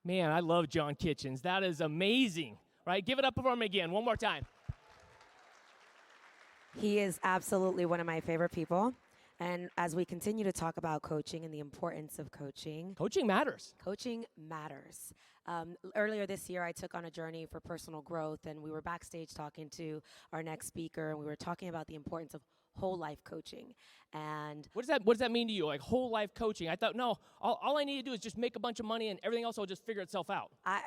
Man, I love John Kitchens. That is amazing, right? Give it up for him again, one more time. He is absolutely one of my favorite people. And as we continue to talk about coaching and the importance of coaching. Coaching matters. Coaching matters. Earlier this year, I took on a journey for personal growth, and we were backstage talking to our next speaker, and we were talking about the importance of whole life coaching. And what does that mean to you, like whole life coaching? I thought, no, all I need to do is just make a bunch of money and everything else will just figure itself out. I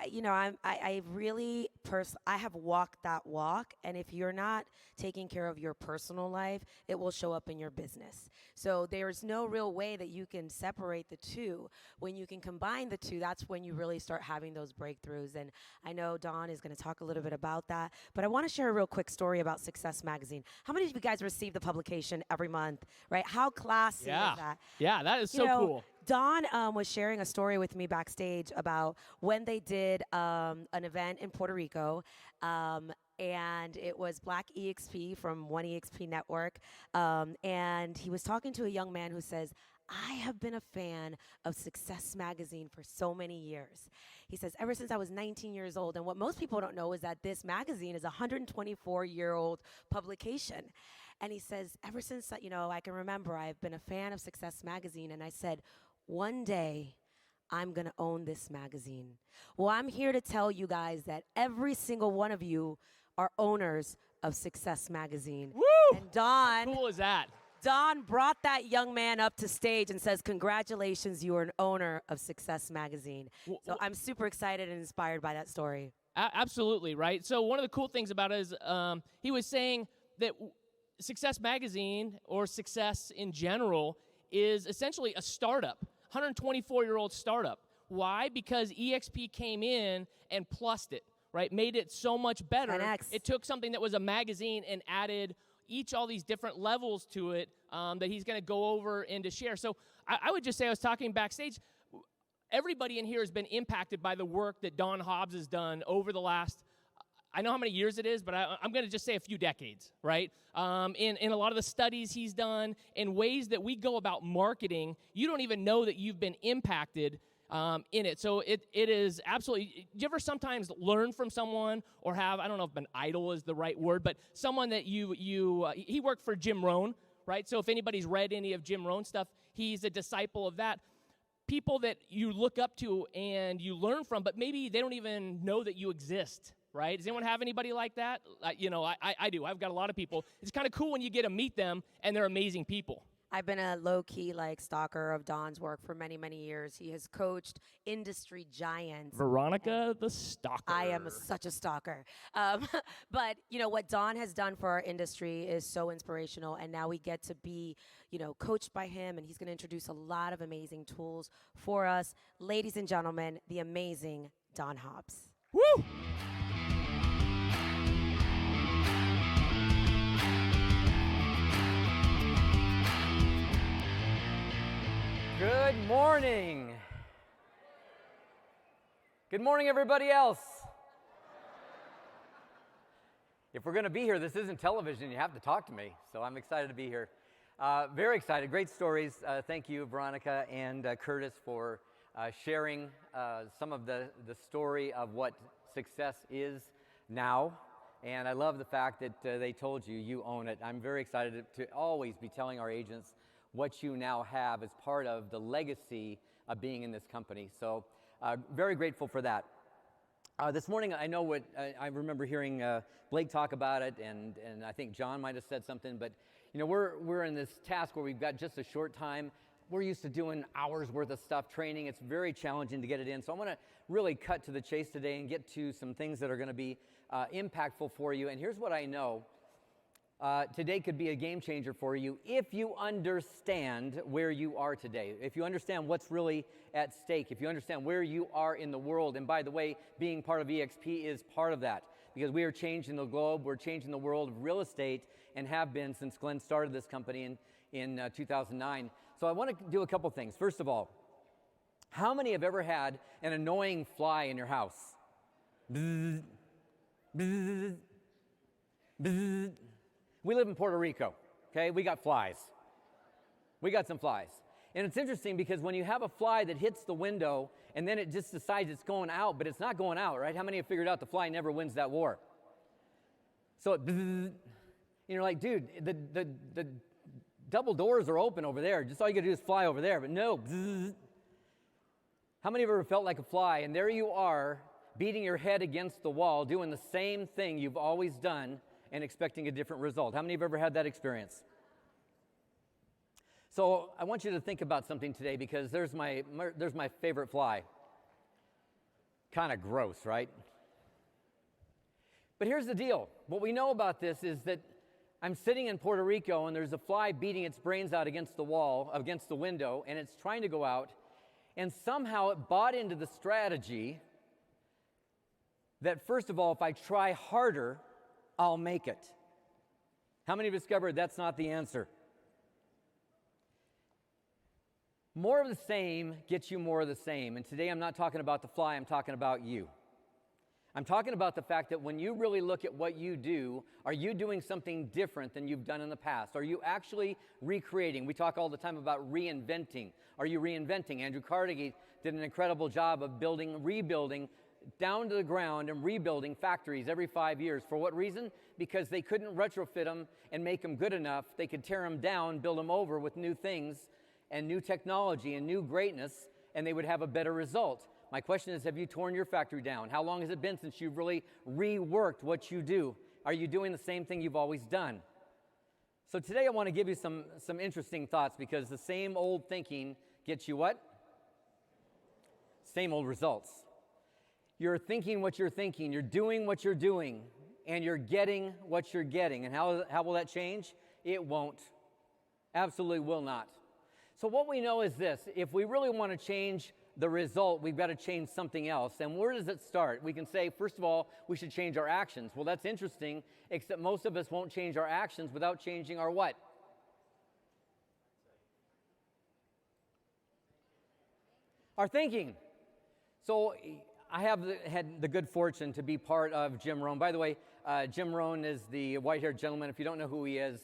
have walked that walk, and if you're not taking care of your personal life, it will show up in your business. So there's no real way that you can separate the two. When you can combine the two, that's when you really start having those breakthroughs. And I know Dawn is going to talk a little bit about that, but I want to share a real quick story about Success Magazine. How many of you guys receive the publication every month, right? How classy is that? Yeah, that is so cool. Dawn was sharing a story with me backstage about when they did an event in Puerto Rico, and it was Black EXP from One EXP Network, and he was talking to a young man who says, I have been a fan of Success Magazine for so many years. He says, ever since I was 19 years old, and what most people don't know is that this magazine is a 124-year-old publication. And he says, ever since, I can remember, I've been a fan of Success Magazine, and I said, one day, I'm going to own this magazine. Well, I'm here to tell you guys that every single one of you are owners of Success Magazine. Woo! And Dawn, how cool is that? Dawn brought that young man up to stage and says, congratulations, you are an owner of Success Magazine. So I'm super excited and inspired by that story. Absolutely, right? So one of the cool things about it is he was saying that Success Magazine, or success in general, is essentially a startup, 124-year-old startup. Why? Because EXP came in and plussed it, right? Made it so much better. 10X. It took something that was a magazine and added all these different levels to it that he's going to go over and to share. So I would just say, I was talking backstage, everybody in here has been impacted by the work that Don Hobbs has done over the last, I know how many years it is, but I'm going to just say a few decades, right? In a lot of the studies he's done, in ways that we go about marketing, you don't even know that you've been impacted in it. So it is absolutely, do you ever sometimes learn from someone or have, I don't know if an idol is the right word, but someone that he worked for Jim Rohn, right? So if anybody's read any of Jim Rohn's stuff, he's a disciple of that. People that you look up to and you learn from, but maybe they don't even know that you exist, right? Does anyone have anybody like that? I do. I've got a lot of people. It's kind of cool when you get to meet them, and they're amazing people. I've been a low-key stalker of Don's work for many, many years. He has coached industry giants. Veronica the stalker. I am such a stalker. But, what Don has done for our industry is so inspirational, and now we get to be, coached by him, and he's going to introduce a lot of amazing tools for us. Ladies and gentlemen, the amazing Don Hobbs. Woo! Good morning. Good morning, everybody else. If we're going to be here, this isn't television. You have to talk to me. So I'm excited to be here. Very excited. Great stories. Thank you, Veronica and Curtis, for sharing some of the story of what success is now. And I love the fact that they told you, you own it. I'm very excited to always be telling our agents what you now have as part of the legacy of being in this company. So very grateful for that. This morning, I know I remember hearing Blake talk about it, and I think John might have said something, but we're in this task where we've got just a short time. We're used to doing hours worth of stuff, training. It's very challenging to get it in. So I'm going to really cut to the chase today and get to some things that are going to be impactful for you. And here's what I know. Today could be a game changer for you if you understand where you are today, if you understand what's really at stake, if you understand where you are in the world. And by the way, being part of EXP is part of that, because we are changing the globe, we're changing the world of real estate, and have been since Glenn started this company in 2009. So I want to do a couple things. First of all, how many have ever had an annoying fly in your house? Bzz, bzz, bzz. We live in Puerto Rico, okay? We got flies. We got some flies. And it's interesting because when you have a fly that hits the window and then it just decides it's going out, but it's not going out, right? How many have figured out the fly never wins that war? So and you're like, dude, the double doors are open over there. Just all you got to do is fly over there. But no. How many of you ever felt like a fly and there you are beating your head against the wall, doing the same thing you've always done and expecting a different result? How many have ever had that experience? So I want you to think about something today because there's my favorite fly. Kind of gross, right? But here's the deal. What we know about this is that I'm sitting in Puerto Rico and there's a fly beating its brains out against the wall, against the window, and it's trying to go out. And somehow it bought into the strategy that, first of all, if I try harder, I'll make it. How many have discovered that's not the answer? More of the same gets you more of the same. And today I'm not talking about the fly, I'm talking about you. I'm talking about the fact that when you really look at what you do, are you doing something different than you've done in the past? Are you actually recreating? We talk all the time about reinventing. Are you reinventing? Andrew Carnegie did an incredible job of rebuilding down to the ground and rebuilding factories every 5 years. For what reason? Because they couldn't retrofit them and make them good enough. They could tear them down, build them over with new things and new technology and new greatness, and they would have a better result. My question is, have you torn your factory down? How long has it been since you've really reworked what you do? Are you doing the same thing you've always done? So today I want to give you some interesting thoughts because the same old thinking gets you what? Same old results. You're thinking what you're thinking, you're doing what you're doing, and you're getting what you're getting. And how will that change? It won't. Absolutely will not. So what we know is this: if we really want to change the result, we've got to change something else. And where does it start? We can say, first of all, we should change our actions. Well, that's interesting, except most of us won't change our actions without changing our what? Our thinking. So I have had the good fortune to be part of Jim Rohn. By the way, Jim Rohn is the white-haired gentleman. If you don't know who he is,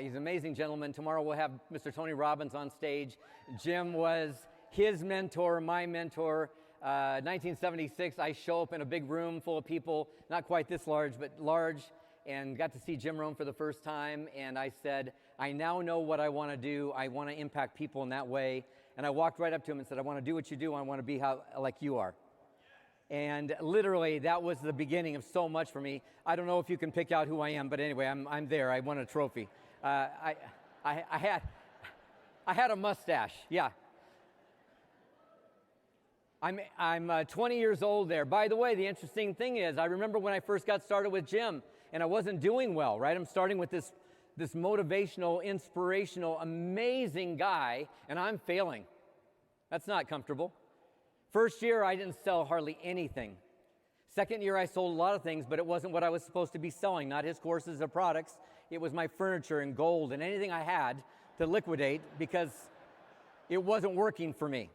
he's an amazing gentleman. Tomorrow we'll have Mr. Tony Robbins on stage. Jim was his mentor, my mentor. 1976, I show up in a big room full of people, not quite this large, but large, and got to see Jim Rohn for the first time. And I said, I now know what I want to do. I want to impact people in that way. And I walked right up to him and said, I want to do what you do. I want to be like you are. And literally, that was the beginning of so much for me. I don't know if you can pick out who I am, but anyway, I'm there. I won a trophy. I had a mustache. Yeah. I'm 20 years old there. By the way, the interesting thing is, I remember when I first got started with Jim, and I wasn't doing well, right? I'm starting with this motivational, inspirational, amazing guy, and I'm failing. That's not comfortable. First year, I didn't sell hardly anything. Second year, I sold a lot of things, but it wasn't what I was supposed to be selling, not his courses or products. It was my furniture and gold and anything I had to liquidate because it wasn't working for me.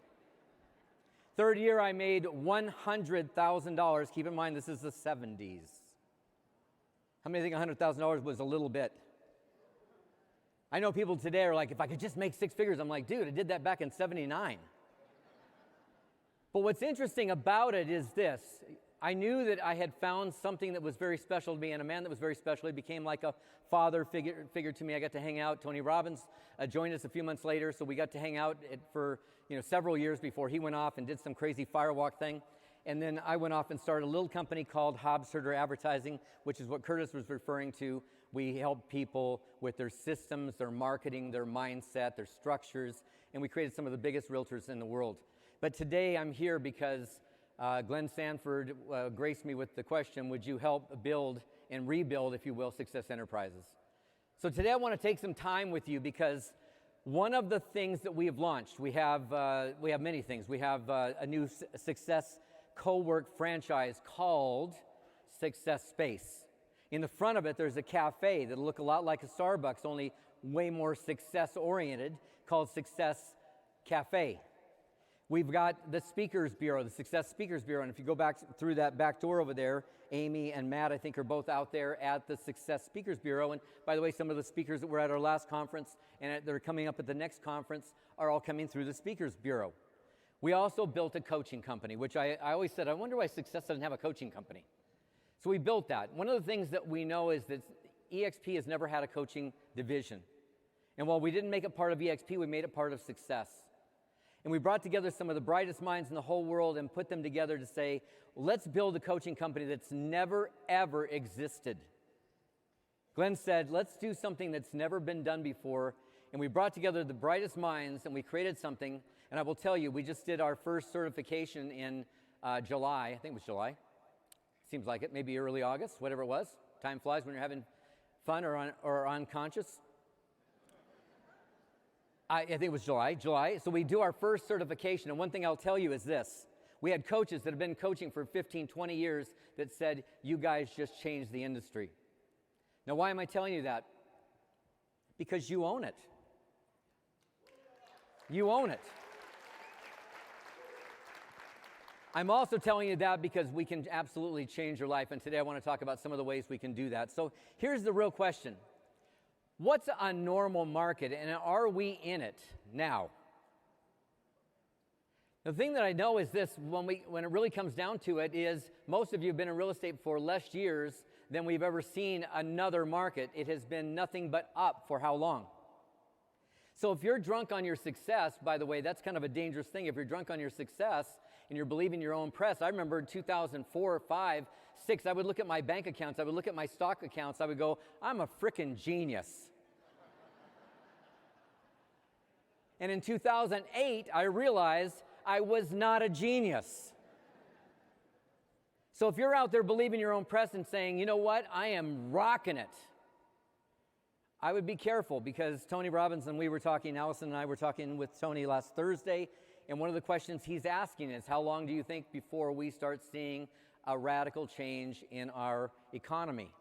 Third year, I made $100,000. Keep in mind, this is the 70s. How many think $100,000 was a little bit? I know people today are like, if I could just make six figures, I'm like, dude, I did that back in 79. But what's interesting about it is this. I knew that I had found something that was very special to me, and a man that was very special. He became like a father figure to me. I got to hang out. Tony Robbins joined us a few months later, so we got to hang out for several years before he went off and did some crazy firewalk thing. And then I went off and started a little company called Hobbs Advertising, which is what Curtis was referring to. We help people with their systems, their marketing, their mindset, their structures, and we created some of the biggest realtors in the world. But today I'm here because Glenn Sanford graced me with the question, would you help build and rebuild, if you will, Success Enterprises? So today I want to take some time with you because one of the things that we have launched, we have many things. We have a new Success co-work franchise called Success Space. In the front of it, there's a cafe that'll look a lot like a Starbucks, only way more success-oriented, called Success Cafe. We've got the Speakers Bureau, the Success Speakers Bureau, and if you go back through that back door over there, Amy and Matt, I think, are both out there at the Success Speakers Bureau. And by the way, some of the speakers that were at our last conference and they're coming up at the next conference are all coming through the Speakers Bureau. We also built a coaching company, which I always said, I wonder why Success doesn't have a coaching company. So we built that. One of the things that we know is that EXP has never had a coaching division. And while we didn't make it part of EXP, we made it part of Success. And we brought together some of the brightest minds in the whole world and put them together to say, let's build a coaching company that's never, ever existed. Glenn said, let's do something that's never been done before. And we brought together the brightest minds and we created something. And I will tell you, we just did our first certification in July. I think it was July. Seems like it. Maybe early August, whatever it was. Time flies when you're having fun or unconscious. I think it was July. So we do our first certification, and one thing I'll tell you is this. We had coaches that have been coaching for 15, 20 years that said, you guys just changed the industry. Now, why am I telling you that? Because you own it. You own it. I'm also telling you that because we can absolutely change your life, and today I want to talk about some of the ways we can do that. So here's the real question. What's a normal market, and are we in it now? The thing that I know is this, when it really comes down to it, is most of you have been in real estate for less years than we've ever seen another market. It has been nothing but up for how long? So if you're drunk on your success, by the way, that's kind of a dangerous thing. If you're drunk on your success and you're believing your own press, I remember in 2004, 5, 6, I would look at my bank accounts, I would look at my stock accounts, I would go, I'm a frickin' genius. And in 2008, I realized I was not a genius. So if you're out there believing your own press and saying, you know what, I am rocking it, I would be careful because Tony Robbins and Allison and I were talking with Tony last Thursday, and one of the questions he's asking is, how long do you think before we start seeing a radical change in our economy?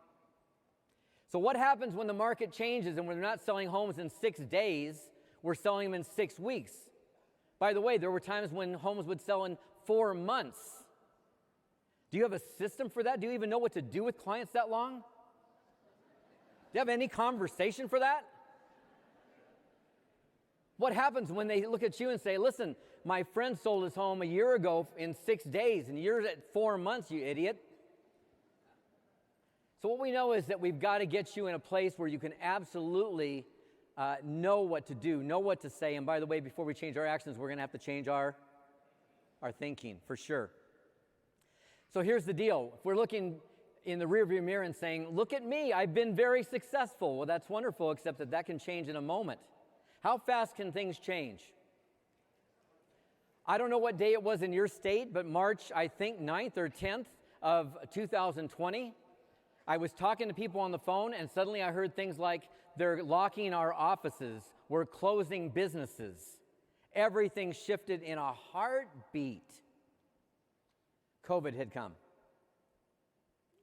So what happens when the market changes and we're not selling homes in 6 days, we're selling them in 6 weeks? By the way, there were times when homes would sell in 4 months. Do you have a system for that? Do you even know what to do with clients that long? Do you have any conversation for that? What happens when they look at you and say, listen, my friend sold his home a year ago in 6 days, and you're at 4 months, you idiot? So what we know is that we've got to get you in a place where you can absolutely know what to do, know what to say. And by the way, before we change our actions, we're going to have to change our thinking, for sure. So here's the deal. If we're looking in the rearview mirror and saying, look at me, I've been very successful. Well, that's wonderful, except that can change in a moment. How fast can things change? I don't know what day it was in your state, but March, I think, 9th or 10th of 2020, I was talking to people on the phone, and suddenly I heard things like, they're locking our offices, we're closing businesses. Everything shifted in a heartbeat. COVID had come.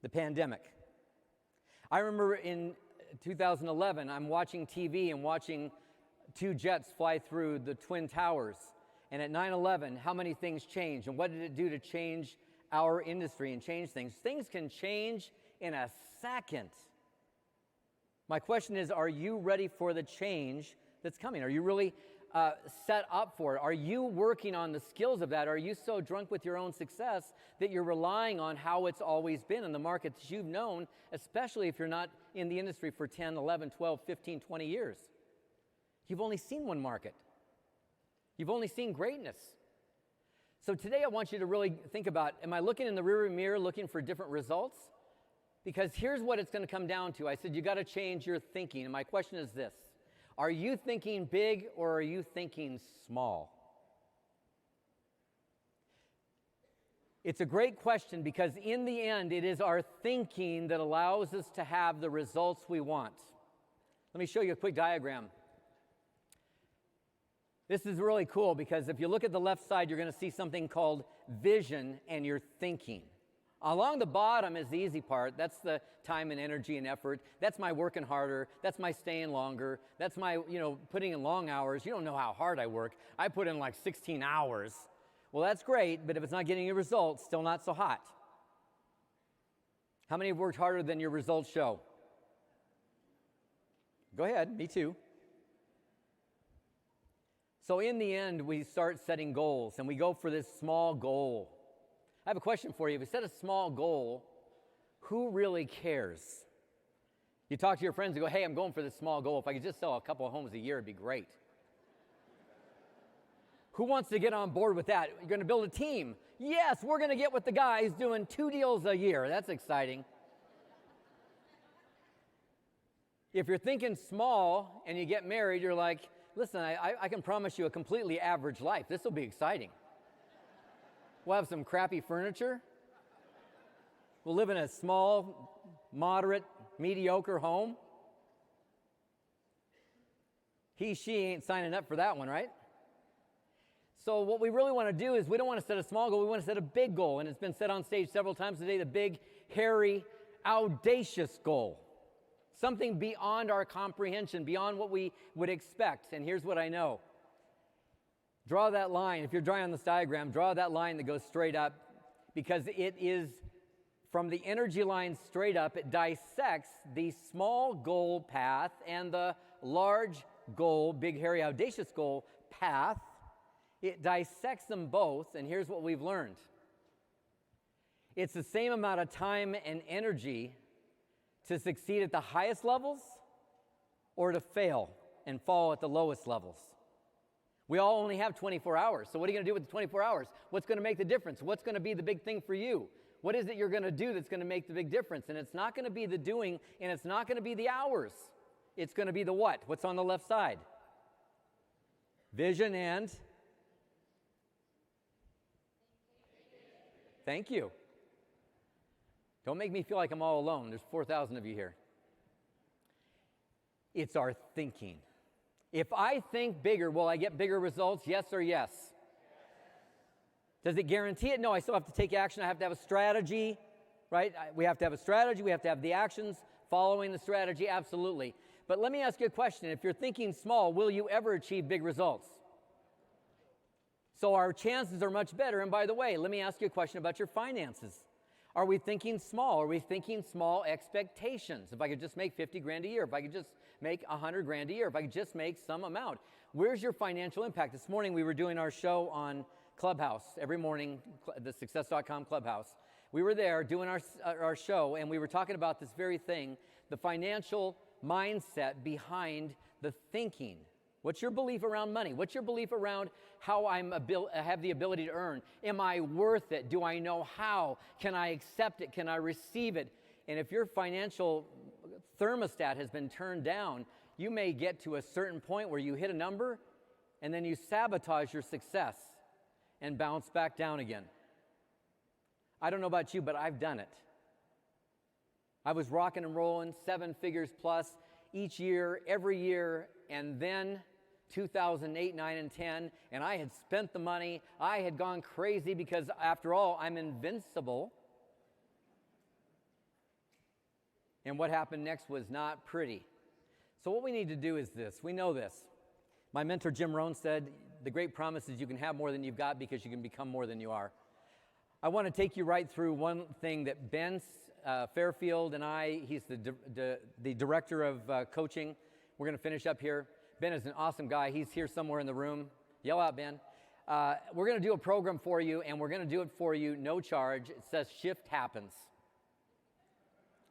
The pandemic. I remember in 2011, I'm watching TV and watching 2 jets fly through the Twin Towers. And at 9/11, how many things changed? And what did it do to change our industry and change things? Things can change in a second. My question is, are you ready for the change that's coming? Are you really set up for it? Are you working on the skills of that? Are you so drunk with your own success that you're relying on how it's always been in the market that you've known, especially if you're not in the industry for 10, 11, 12, 15, 20 years? You've only seen one market. You've only seen greatness. So today I want you to really think about, am I looking in the rearview mirror looking for different results? Because here's what it's going to come down to. I said you got to change your thinking. And my question is this. Are you thinking big or are you thinking small? It's a great question because in the end, it is our thinking that allows us to have the results we want. Let me show you a quick diagram. This is really cool because if you look at the left side, you're going to see something called vision and your thinking. Along the bottom is the easy part. That's the time and energy and effort. That's my working harder. That's my staying longer. That's my, putting in long hours. You don't know how hard I work. I put in like 16 hours Well, that's great, but if it's not getting you results, still not so hot. How many have worked harder than your results show? Go ahead, me too. So in the end, we start setting goals, and we go for this small goal. I have a question for you. If you set a small goal, who really cares? You talk to your friends and go, hey, I'm going for this small goal. If I could just sell a couple of homes a year, it'd be great. Who wants to get on board with that? You're going to build a team. Yes, we're going to get with the guy who's doing 2 deals a year. That's exciting. If you're thinking small and you get married, you're like, listen, I can promise you a completely average life. This will be exciting. We'll have some crappy furniture. We'll live in a small, moderate, mediocre home. She ain't signing up for that one, right? So what we really want to do is we don't want to set a small goal, we want to set a big goal. And it's been said on stage several times today, the big, hairy, audacious goal. Something beyond our comprehension, beyond what we would expect. And here's what I know. Draw that line. If you're drawing on this diagram, draw that line that goes straight up, because it is from the energy line straight up, it dissects the small goal path and the large goal, big, hairy, audacious goal path. It dissects them both, and here's what we've learned. It's the same amount of time and energy to succeed at the highest levels or to fail and fall at the lowest levels. We all only have 24 hours, so what are you going to do with the 24 hours? What's going to make the difference? What's going to be the big thing for you? What is it you're going to do that's going to make the big difference? And it's not going to be the doing, and it's not going to be the hours. It's going to be the what? What's on the left side? Vision and thank you. Don't make me feel like I'm all alone. There's 4,000 of you here. It's our thinking. If I think bigger, will I get bigger results? Yes or yes? Does it guarantee it? No, I still have to take action. I have to have a strategy, right? We have to have a strategy. We have to have the actions following the strategy, absolutely. But let me ask you a question. If you're thinking small, will you ever achieve big results? So our chances are much better. And by the way, let me ask you a question about your finances. Are we thinking small? Are we thinking small expectations? If I could just make 50 grand a year, if I could just make 100 grand a year, if I could just make some amount. Where's your financial impact? This morning we were doing our show on Clubhouse, every morning, the success.com Clubhouse. We were there doing our show, and we were talking about this very thing, the financial mindset behind the thinking. What's your belief around money? What's your belief around how I have the ability to earn? Am I worth it? Do I know how? Can I accept it? Can I receive it? And if your financial thermostat has been turned down, you may get to a certain point where you hit a number and then you sabotage your success and bounce back down again. I don't know about you, but I've done it. I was rocking and rolling 7 figures plus each year, every year, and then 2008, 9, and 10, and I had spent the money. I had gone crazy because, after all, I'm invincible. And what happened next was not pretty. So what we need to do is this. We know this. My mentor, Jim Rohn, said, the great promise is you can have more than you've got because you can become more than you are. I want to take you right through one thing that Ben Fairfield and I, he's the director of coaching. We're going to finish up here. Ben is an awesome guy. He's here somewhere in the room. Yell out, Ben. We're going to do a program for you, and we're going to do it for you, no charge. It says Shift Happens.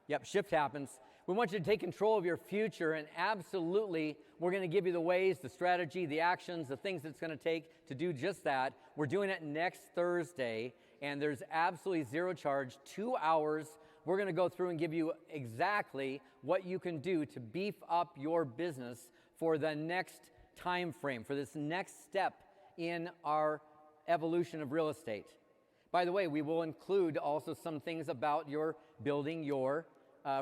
Yep, Shift Happens. We want you to take control of your future, and absolutely, we're going to give you the ways, the strategy, the actions, the things that it's going to take to do just that. We're doing it next Thursday, and there's absolutely zero charge, 2 hours. We're going to go through and give you exactly what you can do to beef up your business for the next time frame, for this next step in our evolution of real estate. By the way, we will include also some things about your building your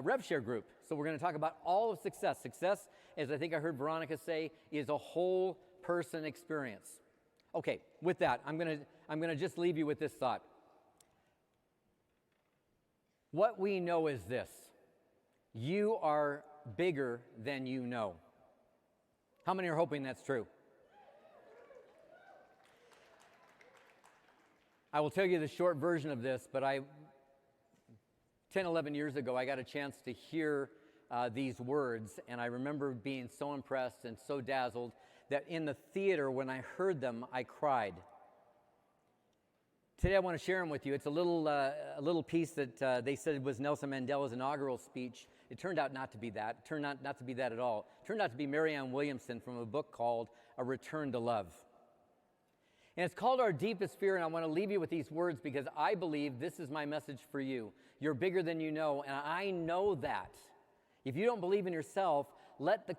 rev share group. So we're going to talk about all of success. Success, as I think I heard Veronica say, is a whole person experience. Okay, with that, I'm going to just leave you with this thought. What we know is this: you are bigger than you know. How many are hoping that's true? I will tell you the short version of this, but 10, 11 years ago, I got a chance to hear these words, and I remember being so impressed and so dazzled that in the theater, when I heard them, I cried. Today, I want to share them with you. It's a little piece that they said was Nelson Mandela's inaugural speech. It turned out not to be that. It turned out not to be that at all. It turned out to be Marianne Williamson from a book called A Return to Love. And it's called Our Deepest Fear, and I want to leave you with these words because I believe this is my message for you. You're bigger than you know, and I know that. If you don't believe in yourself, let the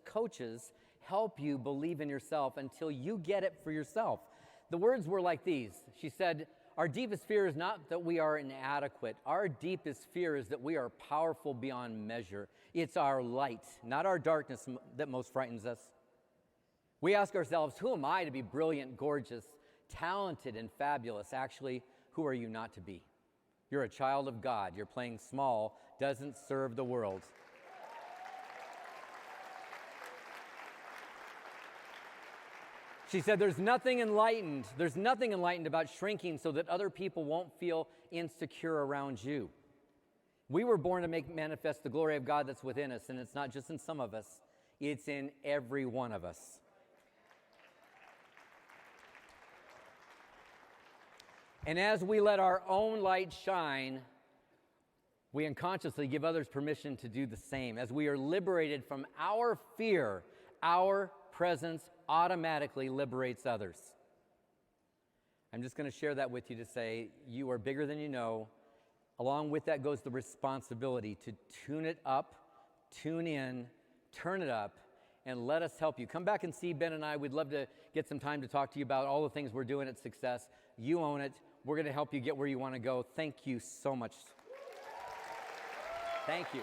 coaches help you believe in yourself until you get it for yourself. The words were like these. She said, our deepest fear is not that we are inadequate. Our deepest fear is that we are powerful beyond measure. It's our light, not our darkness, that most frightens us. We ask ourselves, who am I to be brilliant, gorgeous, talented, and fabulous? Actually, who are you not to be? You're a child of God. You're playing small, doesn't serve the world. She said, there's nothing enlightened about shrinking so that other people won't feel insecure around you. We were born to make manifest the glory of God that's within us, and it's not just in some of us, it's in every one of us. And as we let our own light shine, we unconsciously give others permission to do the same. As we are liberated from our fear, our presence automatically liberates others. I'm just going to share that with you to say you are bigger than you know. Along with that goes the responsibility to tune it up, tune in, turn it up, and let us help you. Come back and see Ben and I. We'd love to get some time to talk to you about all the things we're doing at Success. You own it. We're going to help you get where you want to go. Thank you so much. Thank you.